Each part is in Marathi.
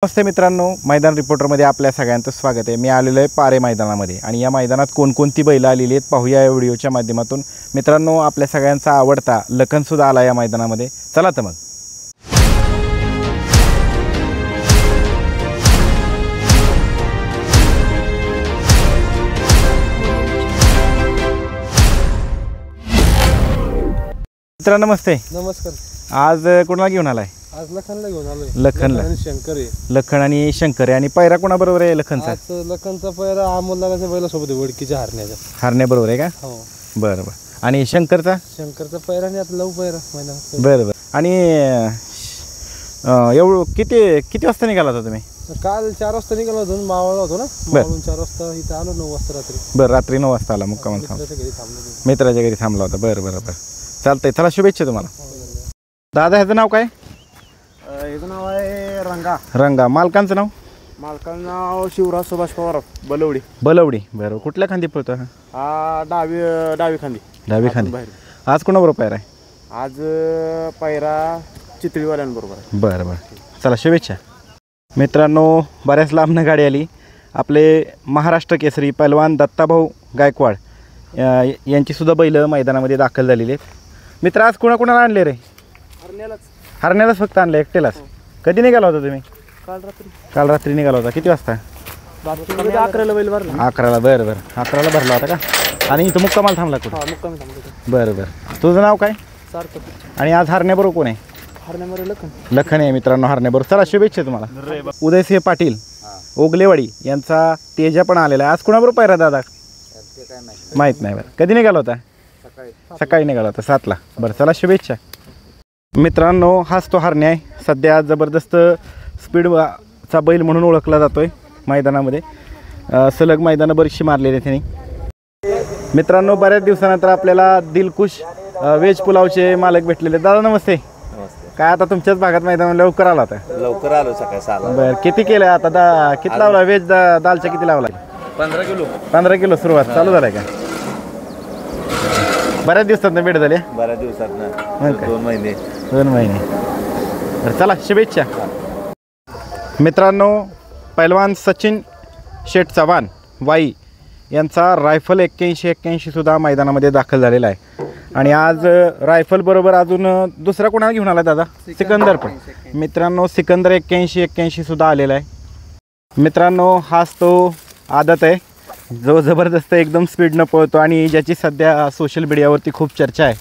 नमस्ते मित्रांनो, मैदान रिपोर्टरमध्ये आपल्या सगळ्यांचं स्वागत आहे। मी आलेलो आहे पारे मैदानामध्ये आणि या मैदानात कोणकोणती बैल आलेली आहेत पाहूया या व्हिडिओच्या माध्यमातून। मित्रांनो, आपल्या सगळ्यांचा आवडता लखन सुद्धा आला या मैदानामध्ये। चला तर मग मित्रांनो नमस्ते। नमस्कार। आज कोणाला घेऊन आलाय? आज लखनला घेऊन आलोय। लखनला आणि शंकर आहे। लखन आणि शंकर आहे। आणि पैरा कोणाबरोबर आहे लखनचा? आज लखनचा पैरा अमोलदाच्या बैलासोबत आहे, वडकीच्या हरण्याच्या। हरण्याबरोबर आहे का? हो। बरं बरं। आणि शंकरचा पैरा आणि आता लव पैरा मैदानात। बरं बरं। आणि एवढं किती वाजता निघाला होता तुम्ही? काल 4 वाजता निघालो होतो, मावळला होतो ना। मावळून 4 वाजता इथं आलो, 9 वाजता रात्री। बरं, रात्री 9 वाजता आला मुक्कामाला थांबला? मित्राच्या घरी थांबला होता। बरं बरं बरं, चालतंय। चला, शुभेच्छा तुम्हाला। दादा, ह्याचं नाव काय? ह्याचं नाव आहे रंगा। रंगा। मालकांचं नाव? मालकाचं नाव शिवराज सुभाष पवार, बलवडी। बलवडी। बरं, कुठल्या खांदी पळतो हा? डावी खांदी। डावी खांदी। आज कोणाबरोबर पायरा आहे? आज पैरा चितळीवाल्यांबरोबर आहे। बरं बरं, चला शुभेच्छा। मित्रांनो, बऱ्याच लांबनं गाडी आली। आपले महाराष्ट्र केसरी पैलवान दत्ताभाऊ गायकवाड यांचीसुद्धा बैलं मैदानामध्ये दाखल झालेली आहेत। मित्र, आज कोणाकोणाला आणले रे? हरण्यालाच फक्त आणलं एकटेलाच? कधी निघाला होता तुम्ही? काल रात्री निघाला होता। किती वाजता? 11ला बैल भरला। 11ला। बरं बरं, 11ला भरला होता का? आणि इथं मुक्कामाला थांबला कुठं? मुक्कामी थांबलो। बरं बरं। तुझं नाव काय? सार्थक। आणि आज हरण्याबरोबर कोण आहे? हरण्याबरोबर लखन। लखन आहे मित्रांनो, हरण्याबरोबर। चला शुभेच्छा तुम्हाला। उदयसिंह पाटील ओगलेवाडी यांचा तेजा पण आलेला आहे। आज कोणाबरोबर पायरा दादा? माहीत नाही। बरं, कधी निघाला होता? सकाळी निघाला होता 7ला। बरं, चला शुभेच्छा। मित्रांनो, हाच तो हरण्या आहे। सध्या जबरदस्त स्पीडचा बैल म्हणून ओळखला जातोय मैदानामध्ये। सलग मैदानं बरीचशी मारलेली आहेत त्यांनी। मित्रांनो, बऱ्याच दिवसानंतर आपल्याला दिलखुश वेज पुलावचे मालक भेटलेले। दादा नमस्ते। काय आता तुमच्याच भागात मैदान लवकर आला होता? लवकर आलो, सकाळी 6ला। बरं, किती केलं आता? किती लावला वेज दालच्या? किती लावला? 15 किलो। 15 किलो सुरुवात चालू झालाय का? बऱ्याच दिवसात भेट झाली? बऱ्याच दिवसात ना, 2 महिने। 2 महिने। बरं, चला शुभेच्छा। मित्रांनो, पैलवान सचिन शेठ चव्हाण वाई यांचा रायफल 81-81 सुद्धा मैदानामध्ये दाखल झालेला आहे। आणि आज रायफल बरोबर अजून दुसरा कोणाला घेऊन आला दादा? सिकंदर पण। मित्रांनो, सिकंदर 81-81 सुद्धा आलेला आहे। मित्रांनो, हाच तो आदत आहे जो जबरदस्त एकदम स्पीडनं पळतो आणि ज्याची सध्या सोशल मीडियावरती खूप चर्चा आहे।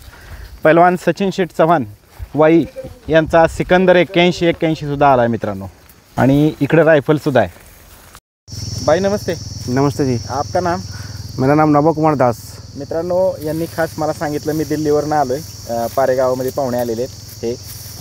पैलवान सचिन शेठ चव्हाण वाई यांचा सिकंदर 81-81 सुद्धा आला आहे मित्रांनो। आणि इकडे रायफलसुद्धा आहे। भाई नमस्ते। नमस्ते जी। आपका नाम? मेरा नाम नभो कुमार दास। मित्रांनो, यांनी खास मला सांगितलं, मी दिल्लीवरनं आलो आहे, पारेगावामध्ये पाहुणे आलेले आहेत हे,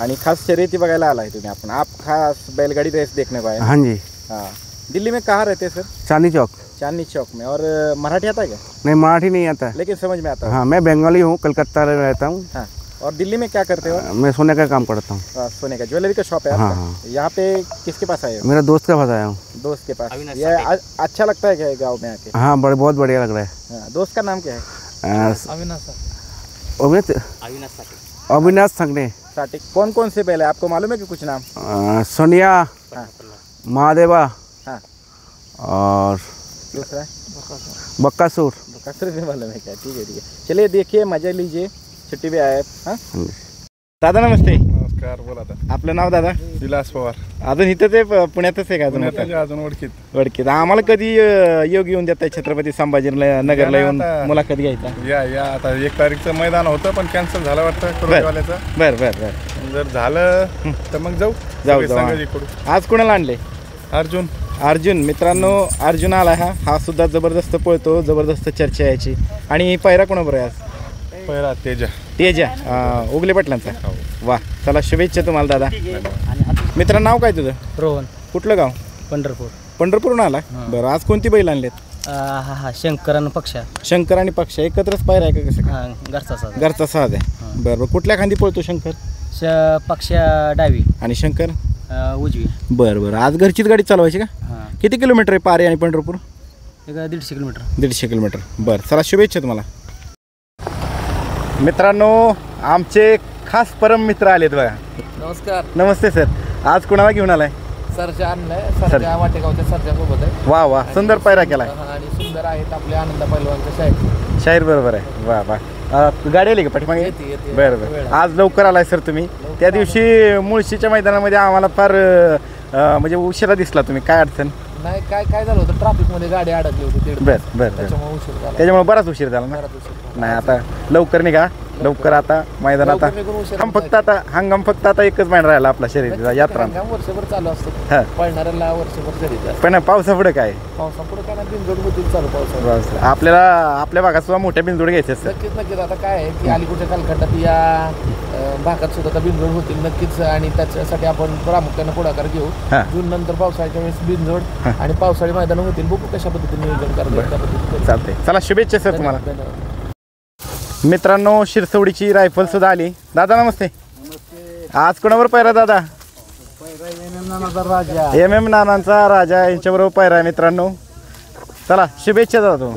आणि खास शर्यती बघायला आला है तुम्ही। आपण आप खास बैलगाड़ी रेस देखने को आए? हाँ जी। हाँ। दिल्ली में कहाँ रहते सर? चांदनी चौक। चांदनी चौक में। और मराठी आता है क्या? नहीं, मराठी नहीं आता, लेकिन समझ में आता है। हाँ, मैं बंगाली हूँ, कलकत्ता में रहता हूँ। हाँ। और दिल्ली में क्या करते हो? मैं सोने का काम करता हूँ। सोने का ज्वेलरी का शॉप है आपका? हाँ। यहाँ पे किसके पास आए हो? मेरा दोस्त का पास आया हूँ। दोस्त के पास। ये अच्छा लगता है क्या गाँव में आके? हाँ, बहुत बढ़िया लग रहा है। हाँ। दोस्त का नाम क्या है? अविनाश संगने। साटिक। कौन कौन से बैल है आपको मालूम है कि कुछ नाम? सोनिया, महादेवा, हाँ, और दूसरा बक्कासूर। बकासूर भी मालूम है क्या? ठीक है ठीक है, चलिए देखिए, मजा लीजिए, छुट्टी पे आए। हाँ दादा नमस्ते। नमस्कार, बोला दादा। आपलं नाव दादा? विलास पवार। अजून इथंच आहे, पुण्यातच आहे का अजून? अजून ओळखीत। वडकीत। आम्हाला कधी योग येऊन देताय छत्रपती संभाजीनगरला येऊन मुलाखत घ्यायचा? या आता 1 तारीखचं मैदान होतं पण कॅन्सल झालं वाटतं करोडवाल्याचं। बरं बरं बरं, जर झालं तर मग जाऊ। आज कोणाला आणले? अर्जुन। मित्रांनो, अर्जुन आला हा सुद्धा जबरदस्त पळतो, जबरदस्त चर्चा याची। आणि पैरा कोणाबरोबर आहे आज? पहिला तेजा उगले पाटलांचा। वा, चला शुभेच्छा तुम्हाला दादा। मित्र, नाव काय तुझं? रोहन। कुठलं गाव? पंढरपूर। पंढरपूरहून आला? बरं, आज कोणती बैल आणलेत? हा शंकर आणि पक्षा। शंकर आणि पक्षा एकत्रच पायरा आहे का? कसं? हां, घरचा साज आहे। बरं, कुठल्या खांदी पळतो शंकर? पक्षा डावी आणि शंकर उजवी। बरं, आज घरचीच गाडी चालवायची का? हां। किती किलोमीटर आहे पारे आणि पंढरपूर? 150 किलोमीटर। 150 किलोमीटर। बरं, चला शुभेच्छा तुम्हाला। मित्रांनो, आमचे खास परम मित्र आलेत बघा। नमस्कार। नमस्ते सर। आज कोणाला घेऊन आलाय? सरजा आणलाय सरजा वाटेगावच्या सरजा सोबत आहे वा वा सुंदर पायरा केलाय आणि सुंदर आहेत आपले आनंद पैलवानच्या शाळेत. शाहीर बरोबर आहे वा वा गाडी आली का पाठीमागे येते. बरं बरं आज लवकर आलाय सर तुम्ही. त्या दिवशी मुळशीच्या मैदानामध्ये आम्हाला फार म्हणजे उशिरा दिसला तुम्ही. काय अडचण? नाही काय झालं होतं ट्रॅफिक मध्ये गाडी अडकली होती दीड बरं बरं बरं त्याच्यामुळे उशीर झाला. त्याच्यामुळे बराच उशीर झाला ना. बराच उशीर झाला. नाही आता लवकर निघा लवकर आता मैदान आता लवकर निघून उशिरा हंगाम फक्त आता एकच महिना राहिला आपला शर्यतीचा यात्रा. हंगाम वर्षभर चालू हा. असतं पळणाऱ्याला वर्षभर तरी पण पावसापुढे काय पावसापुढे काय ना बिनजोड होतील चालू पावसाळ्यात. आपल्याला आपल्या भागात सुद्धा मोठ्या बिनजोड घ्यायचे असतात. नक्कीच आता काय आहे की अलीकडच्या कालखंडात या भागात सुद्धा आता बिनजोड होतील नक्कीच आणि त्याच्यासाठी आपण प्रामुख्याने पुढाकार घेऊ. हा. जून नंतर पावसाळ्याच्या वेळेस बिनजोड आणि पावसाळी मैदान होतील. बघू कशा पद्धतीने नियोजन करतात त्या पद्धतीने. चालते चला शुभेच्छा सर तुम्हाला. धन्यवाद. मित्रांनो शिरसवडीची रायफल सुद्धा आली. दादा नमस्ते. आज कोणावर पायरा दादा? राजा MM नानांचा राजा यांच्याबरोबर पायरा आहे मित्रांनो. चला शुभेच्छा दादा तुम्हाला.